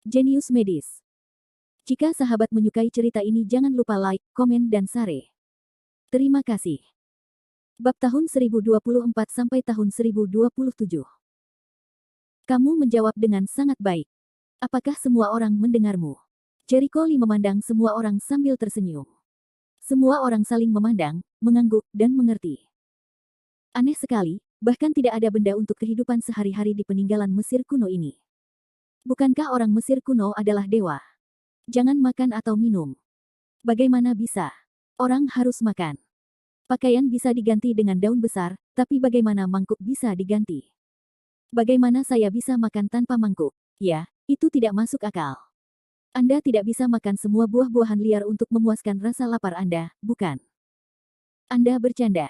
Jenius medis. Jika sahabat menyukai cerita ini jangan lupa like, komen dan share. Terima kasih. Bab tahun 1024 sampai tahun 1027. Kamu menjawab dengan sangat baik. Apakah semua orang mendengarmu? Jericho Lee memandang semua orang sambil tersenyum. Semua orang saling memandang, mengangguk, dan mengerti. Aneh sekali, bahkan tidak ada benda untuk kehidupan sehari-hari di peninggalan Mesir kuno ini. Bukankah orang Mesir kuno adalah dewa? Jangan makan atau minum. Bagaimana bisa? Orang harus makan. Pakaian bisa diganti dengan daun besar, tapi bagaimana mangkuk bisa diganti? Bagaimana saya bisa makan tanpa mangkuk? Ya, itu tidak masuk akal. Anda tidak bisa makan semua buah-buahan liar untuk memuaskan rasa lapar Anda, bukan? Anda bercanda.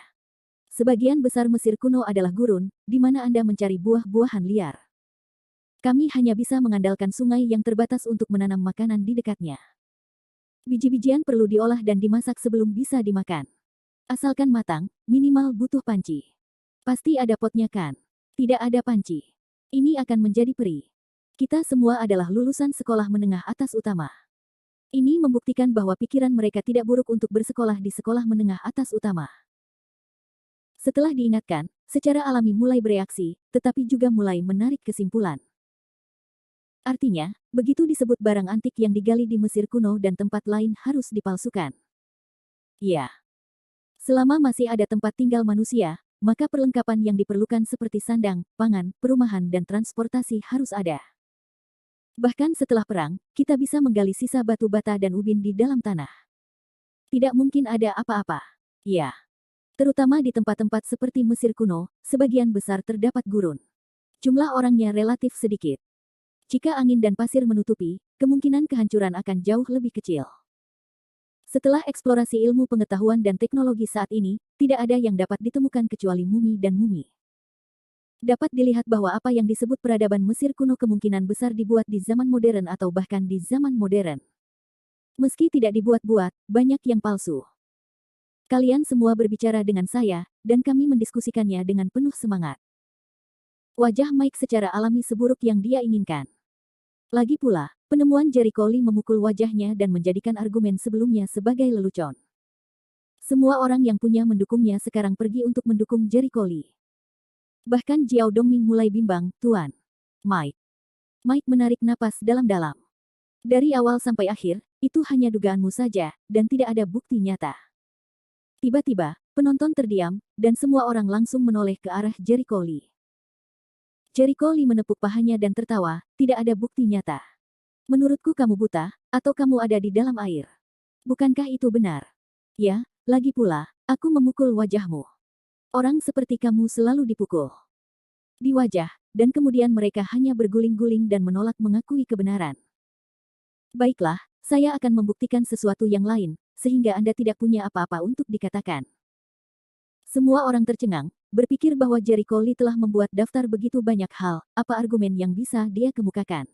Sebagian besar Mesir kuno adalah gurun, di mana Anda mencari buah-buahan liar. Kami hanya bisa mengandalkan sungai yang terbatas untuk menanam makanan di dekatnya. Biji-bijian perlu diolah dan dimasak sebelum bisa dimakan. Asalkan matang, minimal butuh panci. Pasti ada potnya kan? Tidak ada panci. Ini akan menjadi perih. Kita semua adalah lulusan sekolah menengah atas utama. Ini membuktikan bahwa pikiran mereka tidak buruk untuk bersekolah di sekolah menengah atas utama. Setelah diingatkan, secara alami mulai bereaksi, tetapi juga mulai menarik kesimpulan. Artinya, begitu disebut barang antik yang digali di Mesir kuno dan tempat lain harus dipalsukan. Ya. Selama masih ada tempat tinggal manusia, maka perlengkapan yang diperlukan seperti sandang, pangan, perumahan dan transportasi harus ada. Bahkan setelah perang, kita bisa menggali sisa batu bata dan ubin di dalam tanah. Tidak mungkin ada apa-apa. Ya. Terutama di tempat-tempat seperti Mesir kuno, sebagian besar terdapat gurun. Jumlah orangnya relatif sedikit. Jika angin dan pasir menutupi, kemungkinan kehancuran akan jauh lebih kecil. Setelah eksplorasi ilmu pengetahuan dan teknologi saat ini, tidak ada yang dapat ditemukan kecuali mumi dan mumi. Dapat dilihat bahwa apa yang disebut peradaban Mesir kuno kemungkinan besar dibuat di zaman modern atau bahkan di zaman modern. Meski tidak dibuat-buat, banyak yang palsu. Kalian semua berbicara dengan saya, dan kami mendiskusikannya dengan penuh semangat. Wajah Mike secara alami seburuk yang dia inginkan. Lagi pula, penemuan Jericho Lee memukul wajahnya dan menjadikan argumen sebelumnya sebagai lelucon. Semua orang yang punya mendukungnya sekarang pergi untuk mendukung Jericho Lee. Bahkan Jiao Dongming mulai bimbang, Tuan. Mike. Mike menarik napas dalam-dalam. Dari awal sampai akhir, itu hanya dugaanmu saja, dan tidak ada bukti nyata. Tiba-tiba, penonton terdiam, dan semua orang langsung menoleh ke arah Jericho Lee. Jericho Lee menepuk pahanya dan tertawa, tidak ada bukti nyata. Menurutku kamu buta, atau kamu ada di dalam air. Bukankah itu benar? Ya, lagi pula, aku memukul wajahmu. Orang seperti kamu selalu dipukul di wajah, dan kemudian mereka hanya berguling-guling dan menolak mengakui kebenaran. Baiklah, saya akan membuktikan sesuatu yang lain, sehingga Anda tidak punya apa-apa untuk dikatakan. Semua orang tercengang, berpikir bahwa Jericho Lee telah membuat daftar begitu banyak hal, apa argumen yang bisa dia kemukakan.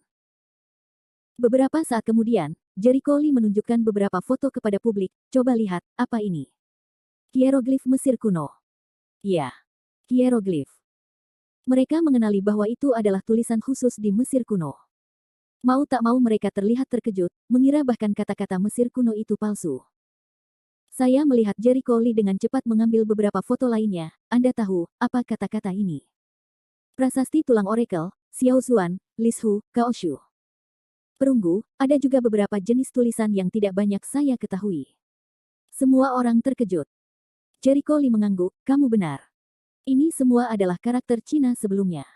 Beberapa saat kemudian, Jericho Lee menunjukkan beberapa foto kepada publik, coba lihat, apa ini? Hieroglif Mesir kuno. Ya, hieroglif. Mereka mengenali bahwa itu adalah tulisan khusus di Mesir kuno. Mau tak mau mereka terlihat terkejut, mengira bahkan kata-kata Mesir kuno itu palsu. Saya melihat Jericho Lee dengan cepat mengambil beberapa foto lainnya. Anda tahu, apa kata-kata ini? Prasasti tulang orakel, Xiao Zuan, Lishu, Kaoshu. Perunggu, ada juga beberapa jenis tulisan yang tidak banyak saya ketahui. Semua orang terkejut. Jericho Lee mengangguk, kamu benar. Ini semua adalah karakter Cina sebelumnya.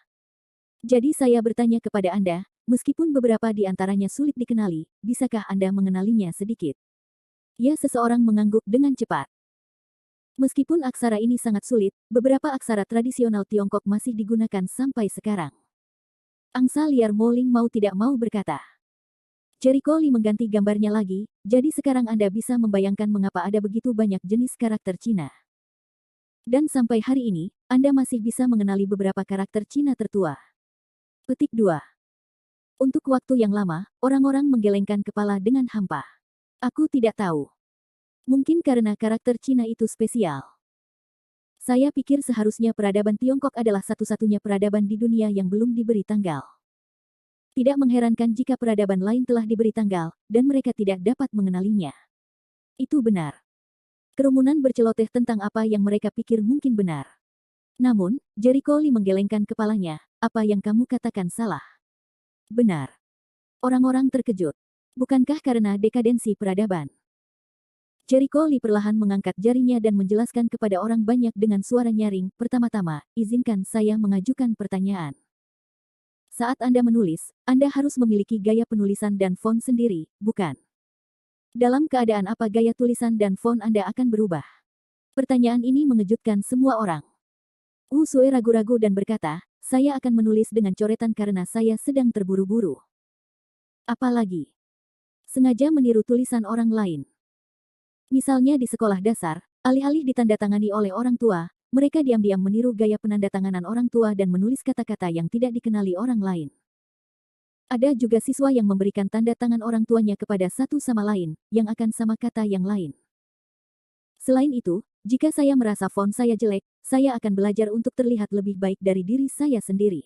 Jadi saya bertanya kepada Anda, meskipun beberapa di antaranya sulit dikenali, bisakah Anda mengenalinya sedikit? Ya, seseorang mengangguk dengan cepat. Meskipun aksara ini sangat sulit, beberapa aksara tradisional Tiongkok masih digunakan sampai sekarang. Angsa liar Moling mau tidak mau berkata. Jericho Lee mengganti gambarnya lagi, jadi sekarang Anda bisa membayangkan mengapa ada begitu banyak jenis karakter Cina. Dan sampai hari ini, Anda masih bisa mengenali beberapa karakter Cina tertua. Petik 2. Untuk waktu yang lama, orang-orang menggelengkan kepala dengan hampa. Aku tidak tahu. Mungkin karena karakter Cina itu spesial. Saya pikir seharusnya peradaban Tiongkok adalah satu-satunya peradaban di dunia yang belum diberi tanggal. Tidak mengherankan jika peradaban lain telah diberi tanggal, dan mereka tidak dapat mengenalinya. Itu benar. Kerumunan berceloteh tentang apa yang mereka pikir mungkin benar. Namun, Jericho Lee menggelengkan kepalanya. Apa yang kamu katakan salah? Benar. Orang-orang terkejut. Bukankah karena dekadensi peradaban? Jericho Lee perlahan mengangkat jarinya dan menjelaskan kepada orang banyak dengan suara nyaring. Pertama-tama, izinkan saya mengajukan pertanyaan. Saat Anda menulis, Anda harus memiliki gaya penulisan dan font sendiri, bukan? Dalam keadaan apa gaya tulisan dan font Anda akan berubah? Pertanyaan ini mengejutkan semua orang. Wu Sui ragu-ragu dan berkata, saya akan menulis dengan coretan karena saya sedang terburu-buru. Apalagi, sengaja meniru tulisan orang lain. Misalnya di sekolah dasar, alih-alih ditandatangani oleh orang tua, mereka diam-diam meniru gaya penandatanganan orang tua dan menulis kata-kata yang tidak dikenali orang lain. Ada juga siswa yang memberikan tanda tangan orang tuanya kepada satu sama lain, yang akan sama kata yang lain. Selain itu, jika saya merasa font saya jelek, saya akan belajar untuk terlihat lebih baik dari diri saya sendiri.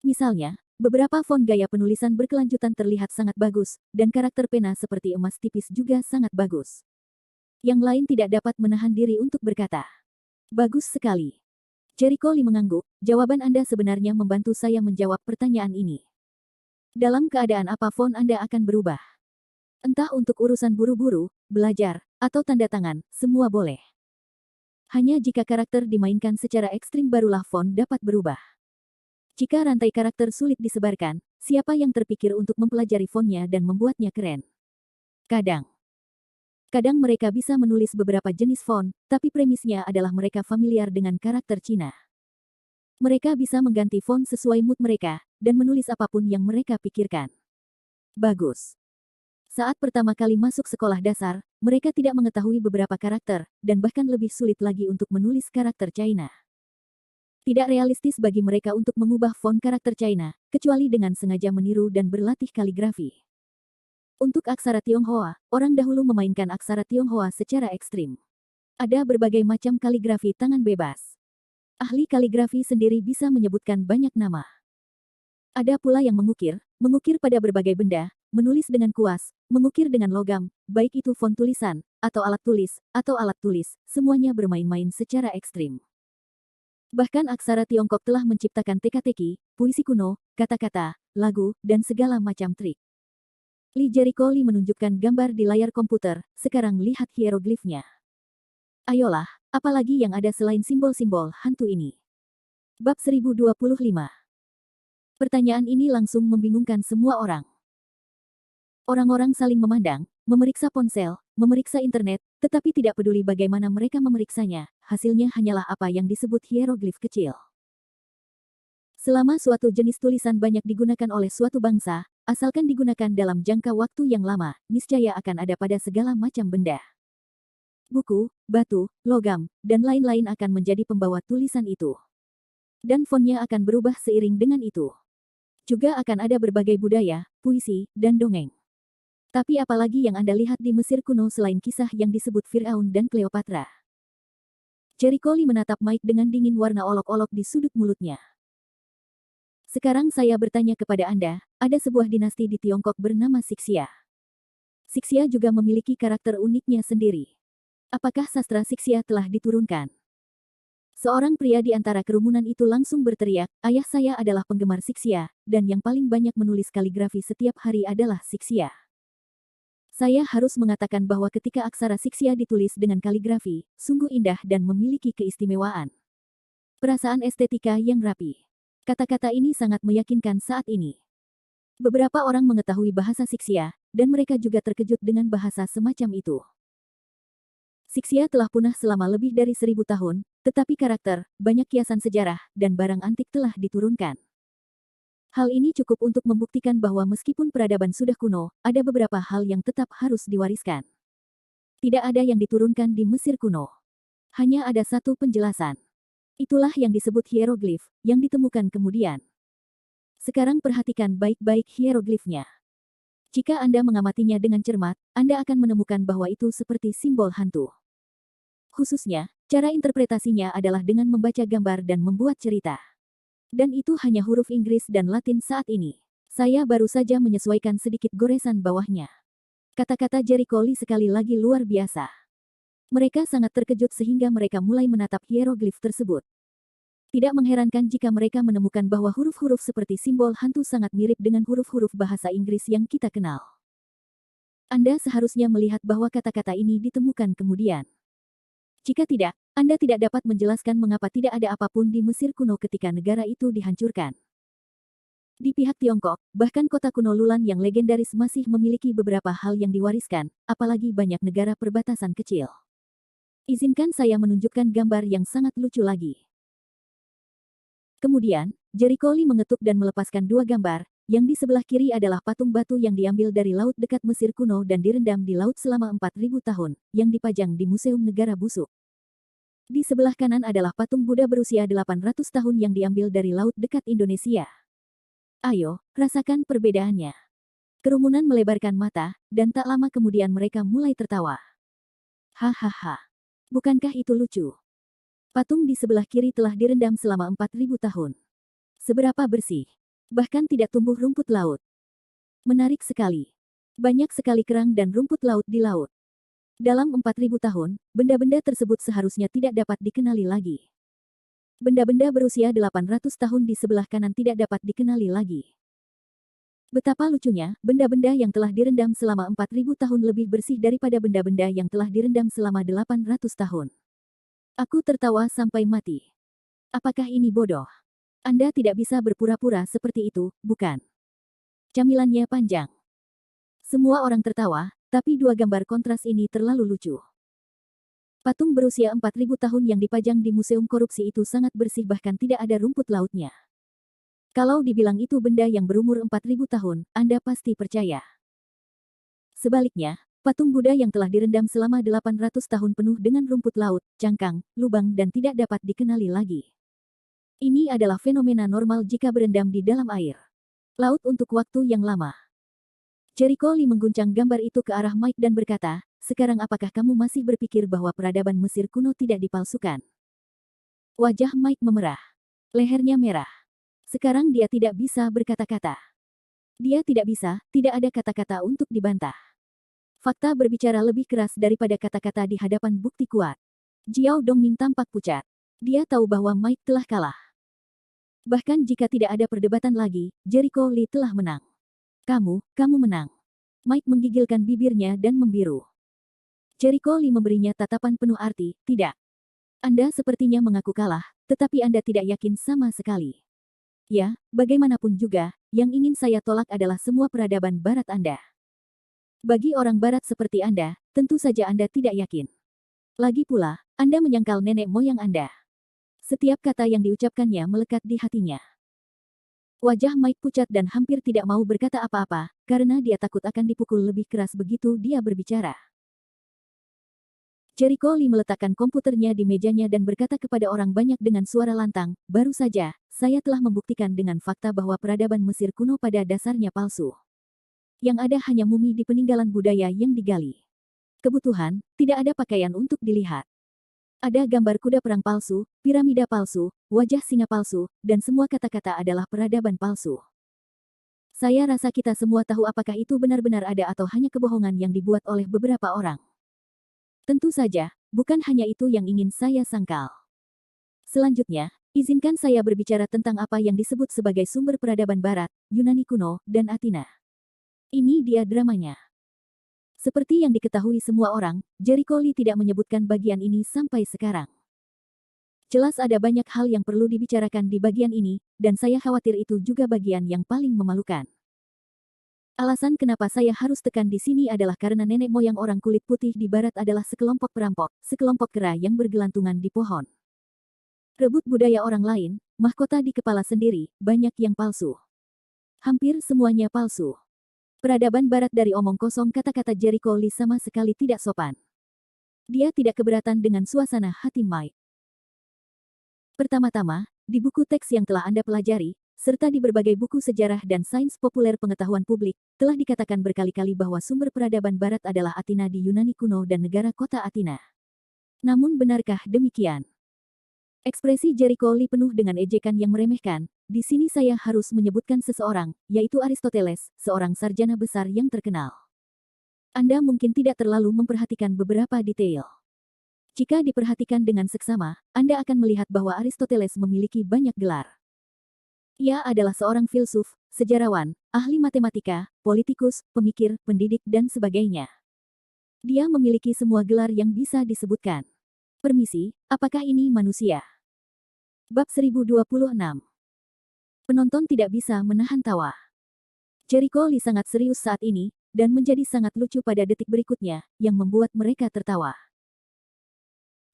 Misalnya, beberapa font gaya penulisan berkelanjutan terlihat sangat bagus, dan karakter pena seperti emas tipis juga sangat bagus. Yang lain tidak dapat menahan diri untuk berkata, bagus sekali. Jericho Lee mengangguk, jawaban Anda sebenarnya membantu saya menjawab pertanyaan ini. Dalam keadaan apa font Anda akan berubah? Entah untuk urusan buru-buru, belajar, atau tanda tangan, semua boleh. Hanya jika karakter dimainkan secara ekstrim barulah font dapat berubah. Jika rantai karakter sulit disebarkan, siapa yang terpikir untuk mempelajari fontnya dan membuatnya keren? Kadang mereka bisa menulis beberapa jenis font, tapi premisnya adalah mereka familiar dengan karakter Cina. Mereka bisa mengganti font sesuai mood mereka, dan menulis apapun yang mereka pikirkan. Bagus. Saat pertama kali masuk sekolah dasar, mereka tidak mengetahui beberapa karakter, dan bahkan lebih sulit lagi untuk menulis karakter China. Tidak realistis bagi mereka untuk mengubah font karakter China, kecuali dengan sengaja meniru dan berlatih kaligrafi. Untuk aksara Tionghoa, orang dahulu memainkan aksara Tionghoa secara ekstrim. Ada berbagai macam kaligrafi tangan bebas. Ahli kaligrafi sendiri bisa menyebutkan banyak nama. Ada pula yang mengukir pada berbagai benda, menulis dengan kuas, mengukir dengan logam, baik itu font tulisan, atau alat tulis, semuanya bermain-main secara ekstrim. Bahkan aksara Tiongkok telah menciptakan teka-teki, puisi kuno, kata-kata, lagu, dan segala macam trik. Jericho Lee menunjukkan gambar di layar komputer, sekarang lihat hieroglifnya. Ayolah, apalagi yang ada selain simbol-simbol hantu ini? Bab 1025. Pertanyaan ini langsung membingungkan semua orang. Orang-orang saling memandang, memeriksa ponsel, memeriksa internet, tetapi tidak peduli bagaimana mereka memeriksanya, hasilnya hanyalah apa yang disebut hieroglif kecil. Selama suatu jenis tulisan banyak digunakan oleh suatu bangsa, asalkan digunakan dalam jangka waktu yang lama, niscaya akan ada pada segala macam benda. Buku, batu, logam, dan lain-lain akan menjadi pembawa tulisan itu. Dan fontnya akan berubah seiring dengan itu. Juga akan ada berbagai budaya, puisi, dan dongeng. Tapi apalagi yang Anda lihat di Mesir kuno selain kisah yang disebut Firaun dan Cleopatra? Jericho Lee menatap Mike dengan dingin warna olok-olok di sudut mulutnya. Sekarang saya bertanya kepada Anda, ada sebuah dinasti di Tiongkok bernama Sixia. Sixia juga memiliki karakter uniknya sendiri. Apakah sastra Sixia telah diturunkan? Seorang pria di antara kerumunan itu langsung berteriak, ayah saya adalah penggemar Sixia, dan yang paling banyak menulis kaligrafi setiap hari adalah Sixia. Saya harus mengatakan bahwa ketika aksara Sixia ditulis dengan kaligrafi, sungguh indah dan memiliki keistimewaan. Perasaan estetika yang rapi. Kata-kata ini sangat meyakinkan saat ini. Beberapa orang mengetahui bahasa Sixia, dan mereka juga terkejut dengan bahasa semacam itu. Sixia telah punah selama lebih dari 1000 tahun, tetapi karakter, banyak kiasan sejarah, dan barang antik telah diturunkan. Hal ini cukup untuk membuktikan bahwa meskipun peradaban sudah kuno, ada beberapa hal yang tetap harus diwariskan. Tidak ada yang diturunkan di Mesir kuno. Hanya ada satu penjelasan. Itulah yang disebut hieroglif, yang ditemukan kemudian. Sekarang perhatikan baik-baik hieroglifnya. Jika Anda mengamatinya dengan cermat, Anda akan menemukan bahwa itu seperti simbol hantu. Khususnya, cara interpretasinya adalah dengan membaca gambar dan membuat cerita. Dan itu hanya huruf Inggris dan Latin saat ini. Saya baru saja menyesuaikan sedikit goresan bawahnya. Kata-kata Jericho Lee sekali lagi luar biasa. Mereka sangat terkejut sehingga mereka mulai menatap hieroglif tersebut. Tidak mengherankan jika mereka menemukan bahwa huruf-huruf seperti simbol hantu sangat mirip dengan huruf-huruf bahasa Inggris yang kita kenal. Anda seharusnya melihat bahwa kata-kata ini ditemukan kemudian. Jika tidak, Anda tidak dapat menjelaskan mengapa tidak ada apapun di Mesir kuno ketika negara itu dihancurkan. Di pihak Tiongkok, bahkan kota kuno Lulan yang legendaris masih memiliki beberapa hal yang diwariskan, apalagi banyak negara perbatasan kecil. Izinkan saya menunjukkan gambar yang sangat lucu lagi. Kemudian, Jericho Lee mengetuk dan melepaskan dua gambar, yang di sebelah kiri adalah patung batu yang diambil dari laut dekat Mesir kuno dan direndam di laut selama 4.000 tahun, yang dipajang di Museum Negara Busuk. Di sebelah kanan adalah patung Buddha berusia 800 tahun yang diambil dari laut dekat Indonesia. Ayo, rasakan perbedaannya. Kerumunan melebarkan mata, dan tak lama kemudian mereka mulai tertawa. Hahaha. Bukankah itu lucu? Patung di sebelah kiri telah direndam selama 4.000 tahun. Seberapa bersih? Bahkan tidak tumbuh rumput laut. Menarik sekali. Banyak sekali kerang dan rumput laut di laut. Dalam 4.000 tahun, benda-benda tersebut seharusnya tidak dapat dikenali lagi. Benda-benda berusia 800 tahun di sebelah kanan tidak dapat dikenali lagi. Betapa lucunya, benda-benda yang telah direndam selama 4.000 tahun lebih bersih daripada benda-benda yang telah direndam selama 800 tahun. Aku tertawa sampai mati. Apakah ini bodoh? Anda tidak bisa berpura-pura seperti itu, bukan? Camilannya panjang. Semua orang tertawa, tapi dua gambar kontras ini terlalu lucu. Patung berusia 4.000 tahun yang dipajang di Museum Korupsi itu sangat bersih bahkan tidak ada rumput lautnya. Kalau dibilang itu benda yang berumur 4.000 tahun, Anda pasti percaya. Sebaliknya, patung Buddha yang telah direndam selama 800 tahun penuh dengan rumput laut, cangkang, lubang dan tidak dapat dikenali lagi. Ini adalah fenomena normal jika berendam di dalam air laut untuk waktu yang lama. Jericho Lee mengguncang gambar itu ke arah Mike dan berkata, sekarang apakah kamu masih berpikir bahwa peradaban Mesir kuno tidak dipalsukan? Wajah Mike memerah. Lehernya merah. Sekarang dia tidak bisa berkata-kata. Dia tidak bisa, tidak ada kata-kata untuk dibantah. Fakta berbicara lebih keras daripada kata-kata di hadapan bukti kuat. Jiao Dongming tampak pucat. Dia tahu bahwa Mike telah kalah. Bahkan jika tidak ada perdebatan lagi, Jericho Lee telah menang. Kamu menang. Mike menggigilkan bibirnya dan membiru. Jericho Lee memberinya tatapan penuh arti, tidak. Anda sepertinya mengaku kalah, tetapi Anda tidak yakin sama sekali. Ya, bagaimanapun juga, yang ingin saya tolak adalah semua peradaban barat Anda. Bagi orang barat seperti Anda, tentu saja Anda tidak yakin. Lagi pula, Anda menyangkal nenek moyang Anda. Setiap kata yang diucapkannya melekat di hatinya. Wajah Mike pucat dan hampir tidak mau berkata apa-apa, karena dia takut akan dipukul lebih keras begitu dia berbicara. Jericho Lee meletakkan komputernya di mejanya dan berkata kepada orang banyak dengan suara lantang, baru saja, saya telah membuktikan dengan fakta bahwa peradaban Mesir kuno pada dasarnya palsu. Yang ada hanya mumi di peninggalan budaya yang digali. Kebutuhan, tidak ada pakaian untuk dilihat. Ada gambar kuda perang palsu, piramida palsu, wajah singa palsu, dan semua kata-kata adalah peradaban palsu. Saya rasa kita semua tahu apakah itu benar-benar ada atau hanya kebohongan yang dibuat oleh beberapa orang. Tentu saja, bukan hanya itu yang ingin saya sangkal. Selanjutnya, izinkan saya berbicara tentang apa yang disebut sebagai sumber peradaban Barat, Yunani kuno, dan Athena. Ini dia dramanya. Seperti yang diketahui semua orang, Jericho Lee tidak menyebutkan bagian ini sampai sekarang. Jelas ada banyak hal yang perlu dibicarakan di bagian ini, dan saya khawatir itu juga bagian yang paling memalukan. Alasan kenapa saya harus tekan di sini adalah karena nenek moyang orang kulit putih di barat adalah sekelompok perampok, sekelompok kera yang bergelantungan di pohon. Rebut budaya orang lain, mahkota di kepala sendiri, banyak yang palsu. Hampir semuanya palsu. Peradaban barat dari omong kosong kata-kata Jericho Lee sama sekali tidak sopan. Dia tidak keberatan dengan suasana hati Mike. Pertama-tama, di buku teks yang telah Anda pelajari, serta di berbagai buku sejarah dan sains populer pengetahuan publik, telah dikatakan berkali-kali bahwa sumber peradaban barat adalah Athena di Yunani kuno dan negara kota Athena. Namun benarkah demikian? Ekspresi Jericho Lee penuh dengan ejekan yang meremehkan, di sini saya harus menyebutkan seseorang, yaitu Aristoteles, seorang sarjana besar yang terkenal. Anda mungkin tidak terlalu memperhatikan beberapa detail. Jika diperhatikan dengan seksama, Anda akan melihat bahwa Aristoteles memiliki banyak gelar. Ia adalah seorang filsuf, sejarawan, ahli matematika, politikus, pemikir, pendidik, dan sebagainya. Dia memiliki semua gelar yang bisa disebutkan. Permisi, apakah ini manusia? Bab 1026. Penonton tidak bisa menahan tawa. Jericho Lee sangat serius saat ini, dan menjadi sangat lucu pada detik berikutnya, yang membuat mereka tertawa.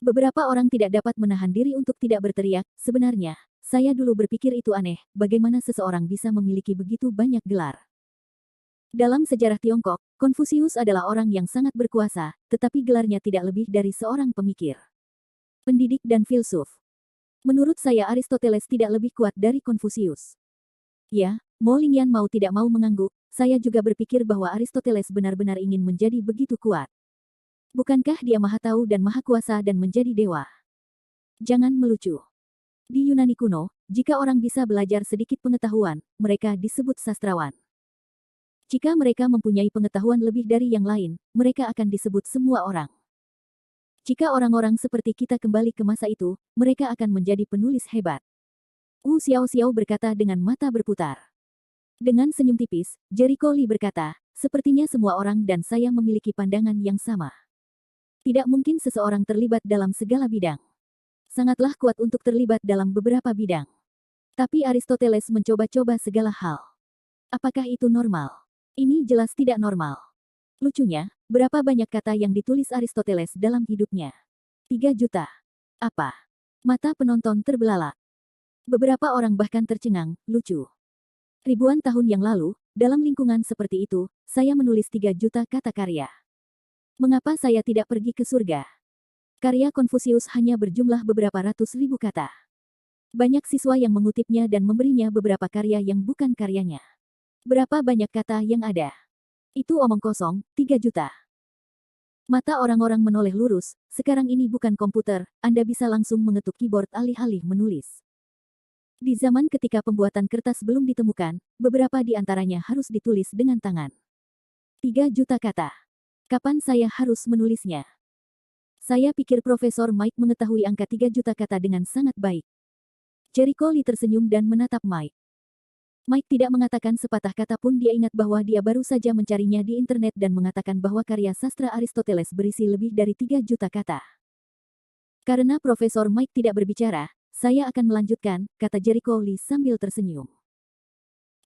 Beberapa orang tidak dapat menahan diri untuk tidak berteriak, sebenarnya, saya dulu berpikir itu aneh, bagaimana seseorang bisa memiliki begitu banyak gelar. Dalam sejarah Tiongkok, Konfusius adalah orang yang sangat berkuasa, tetapi gelarnya tidak lebih dari seorang pemikir, pendidik dan filsuf. Menurut saya Aristoteles tidak lebih kuat dari Konfusius. Ya, Mo Lingyan mau tidak mau mengangguk, saya juga berpikir bahwa Aristoteles benar-benar ingin menjadi begitu kuat. Bukankah dia maha tahu dan maha kuasa dan menjadi dewa? Jangan melucu. Di Yunani kuno, jika orang bisa belajar sedikit pengetahuan, mereka disebut sastrawan. Jika mereka mempunyai pengetahuan lebih dari yang lain, mereka akan disebut semua orang. Jika orang-orang seperti kita kembali ke masa itu, mereka akan menjadi penulis hebat. Wu Xiaoxiao berkata dengan mata berputar. Dengan senyum tipis, Jericho Lee berkata, sepertinya semua orang dan saya memiliki pandangan yang sama. Tidak mungkin seseorang terlibat dalam segala bidang. Sangatlah kuat untuk terlibat dalam beberapa bidang. Tapi Aristoteles mencoba-coba segala hal. Apakah itu normal? Ini jelas tidak normal. Lucunya, berapa banyak kata yang ditulis Aristoteles dalam hidupnya? 3 juta. Apa? Mata penonton terbelalak. Beberapa orang bahkan tercengang, lucu. Ribuan tahun yang lalu, dalam lingkungan seperti itu, saya menulis 3 juta kata karya. Mengapa saya tidak pergi ke surga? Karya Konfusius hanya berjumlah beberapa ratus ribu kata. Banyak siswa yang mengutipnya dan memberinya beberapa karya yang bukan karyanya. Berapa banyak kata yang ada? Itu omong kosong, 3 juta. Mata orang-orang menoleh lurus, sekarang ini bukan komputer, Anda bisa langsung mengetuk keyboard alih-alih menulis. Di zaman ketika pembuatan kertas belum ditemukan, beberapa di antaranya harus ditulis dengan tangan. 3 juta kata. Kapan saya harus menulisnya? Saya pikir Profesor Mike mengetahui angka 3 juta kata dengan sangat baik. Jericho Lee tersenyum dan menatap Mike. Mike tidak mengatakan sepatah kata pun, dia ingat bahwa dia baru saja mencarinya di internet dan mengatakan bahwa karya sastra Aristoteles berisi lebih dari 3 juta kata. Karena Profesor Mike tidak berbicara, saya akan melanjutkan, kata Jericho Lee sambil tersenyum.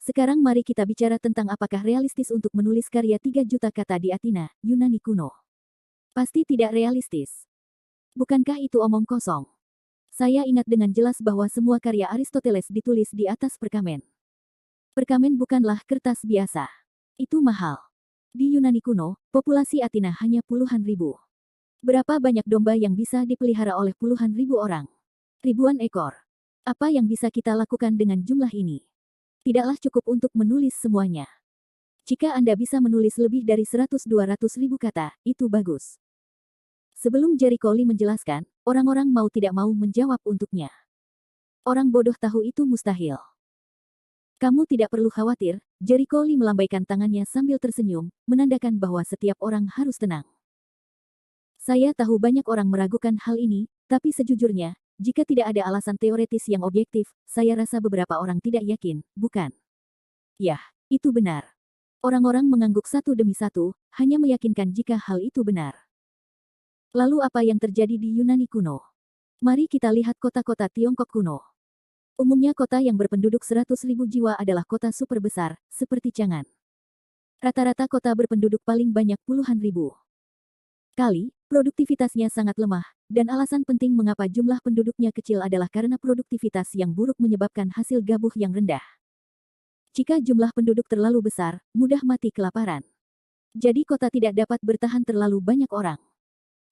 Sekarang mari kita bicara tentang apakah realistis untuk menulis karya 3 juta kata di Athena, Yunani kuno. Pasti tidak realistis. Bukankah itu omong kosong? Saya ingat dengan jelas bahwa semua karya Aristoteles ditulis di atas perkamen. Perkamen bukanlah kertas biasa. Itu mahal. Di Yunani kuno, populasi Athena hanya puluhan ribu. Berapa banyak domba yang bisa dipelihara oleh puluhan ribu orang? Ribuan ekor. Apa yang bisa kita lakukan dengan jumlah ini? Tidaklah cukup untuk menulis semuanya. Jika Anda bisa menulis lebih dari 100-200 ribu kata, itu bagus. Sebelum Jericho Lee menjelaskan, orang-orang mau tidak mau menjawab untuknya. Orang bodoh tahu itu mustahil. Kamu tidak perlu khawatir, Jericho Lee melambaikan tangannya sambil tersenyum, menandakan bahwa setiap orang harus tenang. Saya tahu banyak orang meragukan hal ini, tapi sejujurnya, jika tidak ada alasan teoretis yang objektif, saya rasa beberapa orang tidak yakin, bukan? Yah, itu benar. Orang-orang mengangguk satu demi satu, hanya meyakinkan jika hal itu benar. Lalu apa yang terjadi di Yunani kuno? Mari kita lihat kota-kota Tiongkok kuno. Umumnya kota yang berpenduduk 100.000 jiwa adalah kota super besar, seperti Chang'an. Rata-rata kota berpenduduk paling banyak puluhan ribu kali, produktivitasnya sangat lemah, dan alasan penting mengapa jumlah penduduknya kecil adalah karena produktivitas yang buruk menyebabkan hasil gabuh yang rendah. Jika jumlah penduduk terlalu besar, mudah mati kelaparan. Jadi kota tidak dapat bertahan terlalu banyak orang.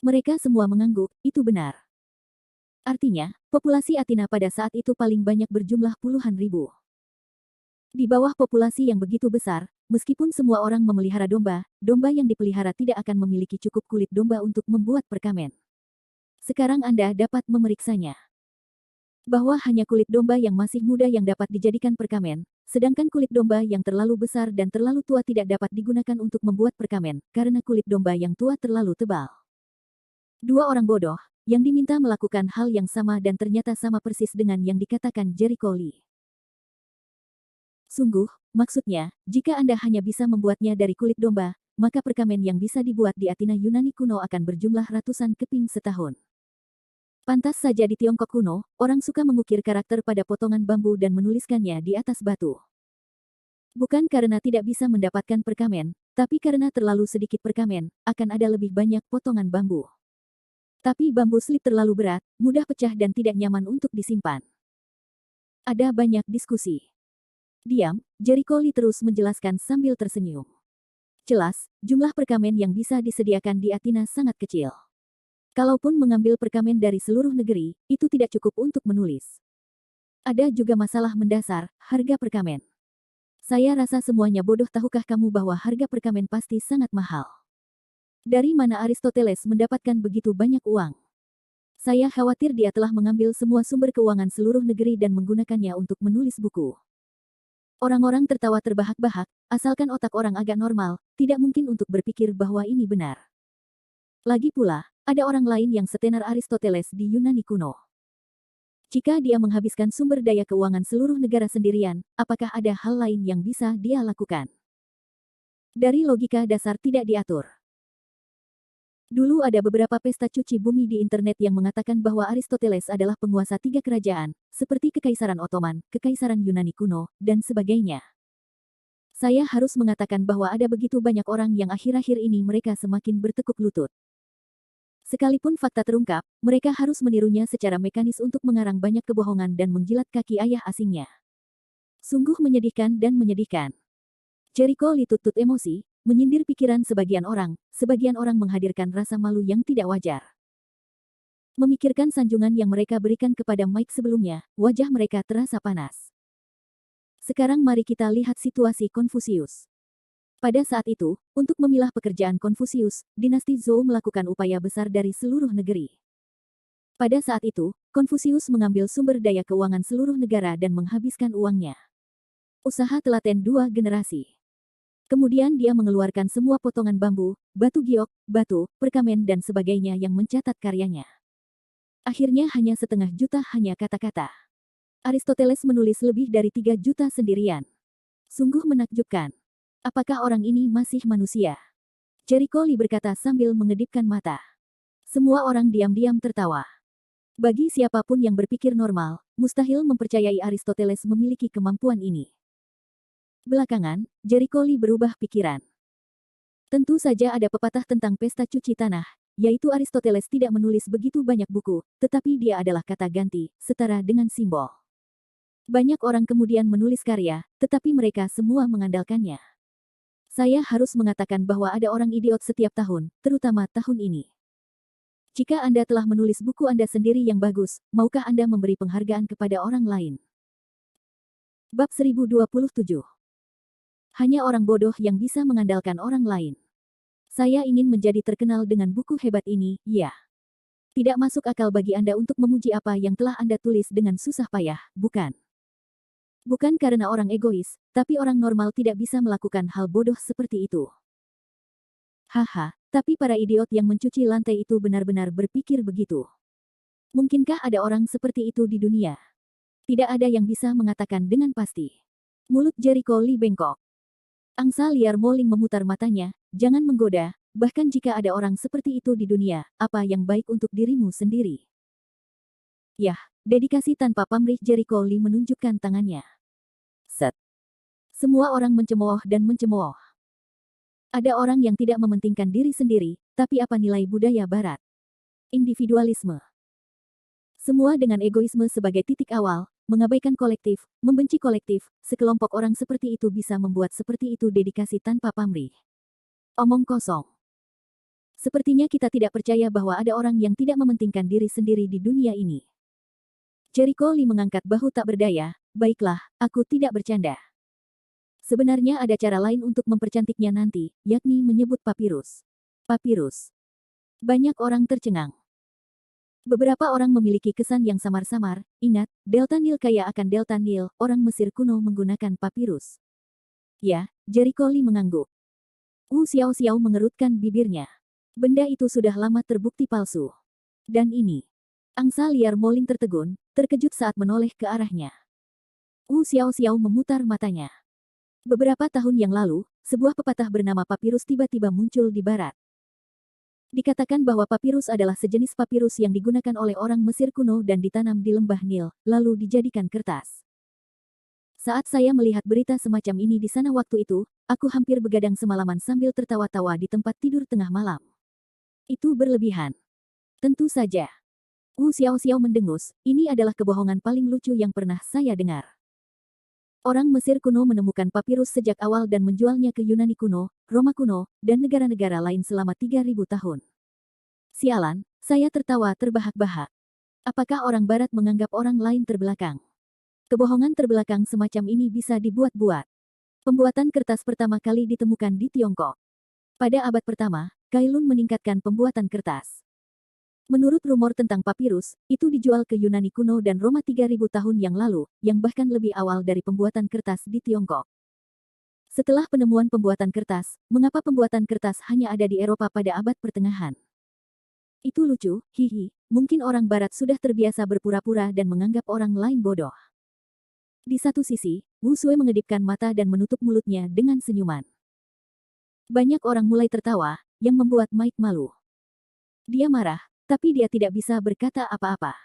Mereka semua mengangguk, itu benar. Artinya, populasi Athena pada saat itu paling banyak berjumlah puluhan ribu. Di bawah populasi yang begitu besar, meskipun semua orang memelihara domba, domba yang dipelihara tidak akan memiliki cukup kulit domba untuk membuat perkamen. Sekarang Anda dapat memeriksanya. Bahwa hanya kulit domba yang masih muda yang dapat dijadikan perkamen, sedangkan kulit domba yang terlalu besar dan terlalu tua tidak dapat digunakan untuk membuat perkamen, karena kulit domba yang tua terlalu tebal. Dua orang bodoh, yang diminta melakukan hal yang sama dan ternyata sama persis dengan yang dikatakan Jericho Lee. Sungguh, maksudnya, jika Anda hanya bisa membuatnya dari kulit domba, maka perkamen yang bisa dibuat di Athena Yunani kuno akan berjumlah ratusan keping setahun. Pantas saja di Tiongkok kuno, orang suka mengukir karakter pada potongan bambu dan menuliskannya di atas batu. Bukan karena tidak bisa mendapatkan perkamen, tapi karena terlalu sedikit perkamen, akan ada lebih banyak potongan bambu. Tapi bambu slip terlalu berat, mudah pecah dan tidak nyaman untuk disimpan. Ada banyak diskusi. Diam, Jericho Lee terus menjelaskan sambil tersenyum. Jelas, jumlah perkamen yang bisa disediakan di Athena sangat kecil. Kalaupun mengambil perkamen dari seluruh negeri, itu tidak cukup untuk menulis. Ada juga masalah mendasar, harga perkamen. Saya rasa semuanya bodoh. Tahukah kamu bahwa harga perkamen pasti sangat mahal? Dari mana Aristoteles mendapatkan begitu banyak uang? Saya khawatir dia telah mengambil semua sumber keuangan seluruh negeri dan menggunakannya untuk menulis buku. Orang-orang tertawa terbahak-bahak, asalkan otak orang agak normal, tidak mungkin untuk berpikir bahwa ini benar. Lagi pula, ada orang lain yang setenar Aristoteles di Yunani kuno. Jika dia menghabiskan sumber daya keuangan seluruh negara sendirian, apakah ada hal lain yang bisa dia lakukan? Dari logika dasar tidak diatur. Dulu ada beberapa pesta cuci bumi di internet yang mengatakan bahwa Aristoteles adalah penguasa 3 kerajaan, seperti Kekaisaran Ottoman, Kekaisaran Yunani kuno, dan sebagainya. Saya harus mengatakan bahwa ada begitu banyak orang yang akhir-akhir ini mereka semakin bertekuk lutut. Sekalipun fakta terungkap, mereka harus menirunya secara mekanis untuk mengarang banyak kebohongan dan menjilat kaki ayah asingnya. Sungguh menyedihkan dan menyedihkan. Jericho Lee tutut emosi, menyindir pikiran sebagian orang menghadirkan rasa malu yang tidak wajar. Memikirkan sanjungan yang mereka berikan kepada Mike sebelumnya, wajah mereka terasa panas. Sekarang mari kita lihat situasi Konfusius. Pada saat itu, untuk memilah pekerjaan Konfusius, dinasti Zhou melakukan upaya besar dari seluruh negeri. Pada saat itu, Konfusius mengambil sumber daya keuangan seluruh negara dan menghabiskan uangnya. Usaha telaten 2 generasi. Kemudian dia mengeluarkan semua potongan bambu, batu giok, batu, perkamen dan sebagainya yang mencatat karyanya. Akhirnya hanya 1/2 juta hanya kata-kata. Aristoteles menulis lebih dari 3 juta sendirian. Sungguh menakjubkan. Apakah orang ini masih manusia? Jericho Lee berkata sambil mengedipkan mata. Semua orang diam-diam tertawa. Bagi siapapun yang berpikir normal, mustahil mempercayai Aristoteles memiliki kemampuan ini. Belakangan, Jericho Lee berubah pikiran. Tentu saja ada pepatah tentang pesta cuci tanah, yaitu Aristoteles tidak menulis begitu banyak buku, tetapi dia adalah kata ganti, setara dengan simbol. Banyak orang kemudian menulis karya, tetapi mereka semua mengandalkannya. Saya harus mengatakan bahwa ada orang idiot setiap tahun, terutama tahun ini. Jika Anda telah menulis buku Anda sendiri yang bagus, maukah Anda memberi penghargaan kepada orang lain? Bab 1027. Hanya orang bodoh yang bisa mengandalkan orang lain. Saya ingin menjadi terkenal dengan buku hebat ini, ya. Tidak masuk akal bagi Anda untuk memuji apa yang telah Anda tulis dengan susah payah, bukan? Bukan karena orang egois, tapi orang normal tidak bisa melakukan hal bodoh seperti itu. Haha, tapi para idiot yang mencuci lantai itu benar-benar berpikir begitu. Mungkinkah ada orang seperti itu di dunia? Tidak ada yang bisa mengatakan dengan pasti. Mulut Jericho Lee bengkok. Angsa liar Moling memutar matanya, jangan menggoda, bahkan jika ada orang seperti itu di dunia, apa yang baik untuk dirimu sendiri? Yah, dedikasi tanpa pamrih. Jericho Lee menunjukkan tangannya. Set. Semua orang mencemooh dan mencemooh. Ada orang yang tidak mementingkan diri sendiri, tapi apa nilai budaya barat? Individualisme. Semua dengan egoisme sebagai titik awal, mengabaikan kolektif, membenci kolektif, sekelompok orang seperti itu bisa membuat seperti itu dedikasi tanpa pamrih. Omong kosong. Sepertinya kita tidak percaya bahwa ada orang yang tidak mementingkan diri sendiri di dunia ini. Jericho Lee mengangkat bahu tak berdaya, baiklah, aku tidak bercanda. Sebenarnya ada cara lain untuk mempercantiknya nanti, yakni menyebut papirus. Papirus. Banyak orang tercengang. Beberapa orang memiliki kesan yang samar-samar. Ingat, Delta Nil kaya akan Delta Nil, orang Mesir kuno menggunakan papirus. Ya, Jericho Lee mengangguk. Wu Xiaoxiao mengerutkan bibirnya. Benda itu sudah lama terbukti palsu. Dan ini. Angsa liar Moling tertegun, terkejut saat menoleh ke arahnya. Wu Xiaoxiao memutar matanya. Beberapa tahun yang lalu, sebuah pepatah bernama papirus tiba-tiba muncul di barat. Dikatakan bahwa papirus adalah sejenis papirus yang digunakan oleh orang Mesir kuno dan ditanam di lembah Nil, lalu dijadikan kertas. Saat saya melihat berita semacam ini di sana waktu itu, aku hampir begadang semalaman sambil tertawa-tawa di tempat tidur tengah malam. Itu berlebihan. Tentu saja. Wu Xiaoxiao mendengus, ini adalah kebohongan paling lucu yang pernah saya dengar. Orang Mesir kuno menemukan papirus sejak awal dan menjualnya ke Yunani kuno, Roma kuno, dan negara-negara lain selama 3000 tahun. Sialan, saya tertawa terbahak-bahak. Apakah orang barat menganggap orang lain terbelakang? Kebohongan terbelakang semacam ini bisa dibuat-buat. Pembuatan kertas pertama kali ditemukan di Tiongkok. Pada abad pertama, Kailun meningkatkan pembuatan kertas. Menurut rumor tentang papirus, itu dijual ke Yunani kuno dan Roma 3000 tahun yang lalu, yang bahkan lebih awal dari pembuatan kertas di Tiongkok. Setelah penemuan pembuatan kertas, mengapa pembuatan kertas hanya ada di Eropa pada abad pertengahan? Itu lucu, hihi, mungkin orang barat sudah terbiasa berpura-pura dan menganggap orang lain bodoh. Di satu sisi, Wu Sui mengedipkan mata dan menutup mulutnya dengan senyuman. Banyak orang mulai tertawa, yang membuat Mike malu. Dia marah, tapi dia tidak bisa berkata apa-apa.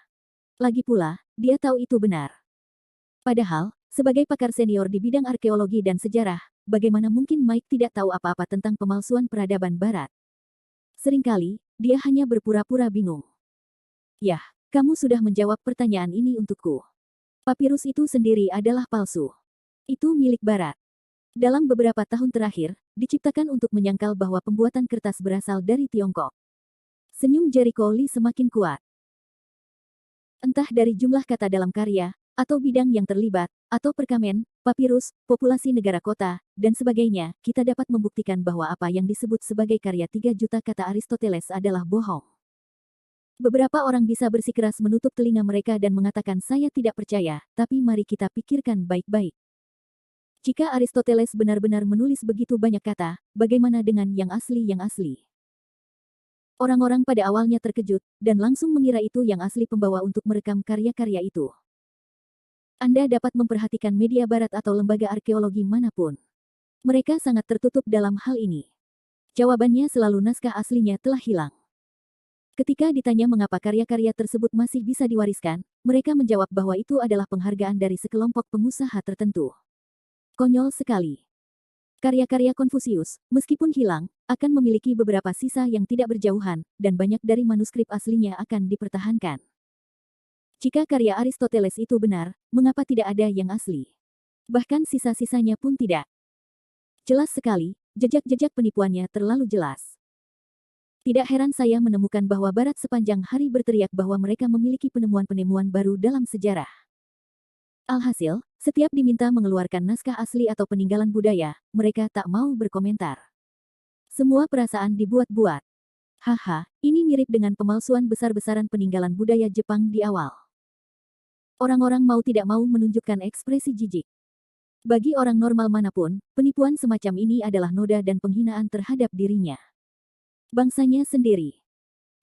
Lagi pula, dia tahu itu benar. Padahal, sebagai pakar senior di bidang arkeologi dan sejarah, bagaimana mungkin Mike tidak tahu apa-apa tentang pemalsuan peradaban barat? Seringkali, dia hanya berpura-pura bingung. Yah, kamu sudah menjawab pertanyaan ini untukku. Papirus itu sendiri adalah palsu. Itu milik barat. Dalam beberapa tahun terakhir, diciptakan untuk menyangkal bahwa pembuatan kertas berasal dari Tiongkok. Senyum Jericho Lee semakin kuat. Entah dari jumlah kata dalam karya, atau bidang yang terlibat, atau perkamen, papirus, populasi negara kota, dan sebagainya, kita dapat membuktikan bahwa apa yang disebut sebagai karya 3 juta kata Aristoteles adalah bohong. Beberapa orang bisa bersikeras menutup telinga mereka dan mengatakan saya tidak percaya, tapi mari kita pikirkan baik-baik. Jika Aristoteles benar-benar menulis begitu banyak kata, bagaimana dengan yang asli? Orang-orang pada awalnya terkejut, dan langsung mengira itu yang asli pembawa untuk merekam karya-karya itu. Anda dapat memperhatikan media barat atau lembaga arkeologi manapun. Mereka sangat tertutup dalam hal ini. Jawabannya selalu naskah aslinya telah hilang. Ketika ditanya mengapa karya-karya tersebut masih bisa diwariskan, mereka menjawab bahwa itu adalah penghargaan dari sekelompok pengusaha tertentu. Konyol sekali. Karya-karya Konfusius, meskipun hilang, akan memiliki beberapa sisa yang tidak berjauhan, dan banyak dari manuskrip aslinya akan dipertahankan. Jika karya Aristoteles itu benar, mengapa tidak ada yang asli? Bahkan sisa-sisanya pun tidak. Jelas sekali, jejak-jejak penipuannya terlalu jelas. Tidak heran saya menemukan bahwa Barat sepanjang hari berteriak bahwa mereka memiliki penemuan-penemuan baru dalam sejarah. Alhasil, setiap diminta mengeluarkan naskah asli atau peninggalan budaya, mereka tak mau berkomentar. Semua perasaan dibuat-buat. Haha, ini mirip dengan pemalsuan besar-besaran peninggalan budaya Jepang di awal. Orang-orang mau tidak mau menunjukkan ekspresi jijik. Bagi orang normal manapun, penipuan semacam ini adalah noda dan penghinaan terhadap dirinya. Bangsanya sendiri.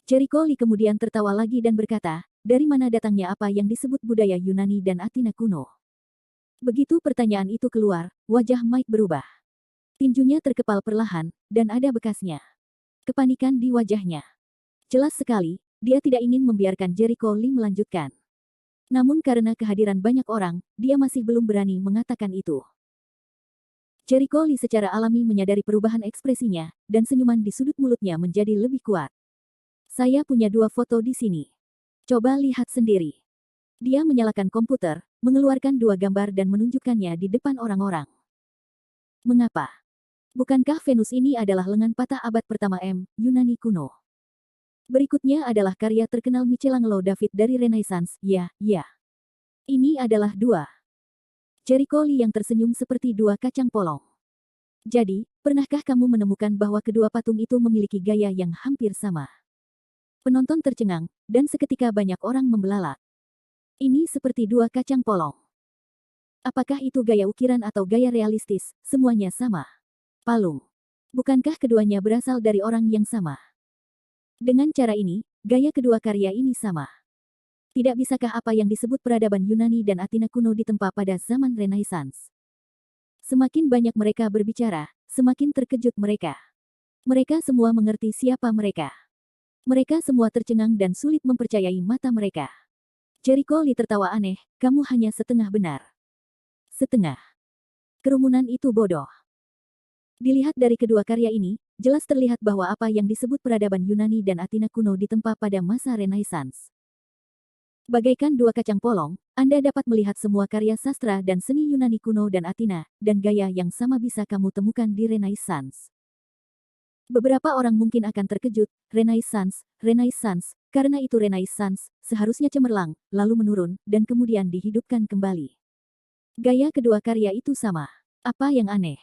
Jericho Lee kemudian tertawa lagi dan berkata, dari mana datangnya apa yang disebut budaya Yunani dan Athena kuno? Begitu pertanyaan itu keluar, wajah Mike berubah. Tinjunya terkepal perlahan, dan ada bekasnya. Kepanikan di wajahnya. Jelas sekali, dia tidak ingin membiarkan Jericho Lee melanjutkan. Namun karena kehadiran banyak orang, dia masih belum berani mengatakan itu. Jericho Lee secara alami menyadari perubahan ekspresinya, dan senyuman di sudut mulutnya menjadi lebih kuat. Saya punya 2 foto di sini. Coba lihat sendiri. Dia menyalakan komputer, mengeluarkan 2 gambar dan menunjukkannya di depan orang-orang. Mengapa? Bukankah Venus ini adalah lengan patah abad pertama Yunani kuno? Berikutnya adalah karya terkenal Michelangelo David dari Renaissance, ya. Ini adalah 2. Jericho Lee yang tersenyum seperti 2 kacang polong. Jadi, pernahkah kamu menemukan bahwa kedua patung itu memiliki gaya yang hampir sama? Penonton tercengang, dan seketika banyak orang membelalak. Ini seperti dua kacang polong. Apakah itu gaya ukiran atau gaya realistis? Semuanya sama. Palung. Bukankah keduanya berasal dari orang yang sama? Dengan cara ini, gaya kedua karya ini sama. Tidak bisakah apa yang disebut peradaban Yunani dan Athena kuno ditempa pada zaman Renaissance? Semakin banyak mereka berbicara, semakin terkejut mereka. Mereka semua mengerti siapa mereka. Mereka semua tercengang dan sulit mempercayai mata mereka. Jericho Lee tertawa aneh, kamu hanya setengah benar. Setengah. Kerumunan itu bodoh. Dilihat dari kedua karya ini, jelas terlihat bahwa apa yang disebut peradaban Yunani dan Athena kuno ditempa pada masa Renaissance. Bagaikan dua kacang polong, Anda dapat melihat semua karya sastra dan seni Yunani kuno dan Athena, dan gaya yang sama bisa kamu temukan di Renaissance. Beberapa orang mungkin akan terkejut, Renaissance, karena itu Renaissance, seharusnya cemerlang, lalu menurun, dan kemudian dihidupkan kembali. Gaya kedua karya itu sama. Apa yang aneh?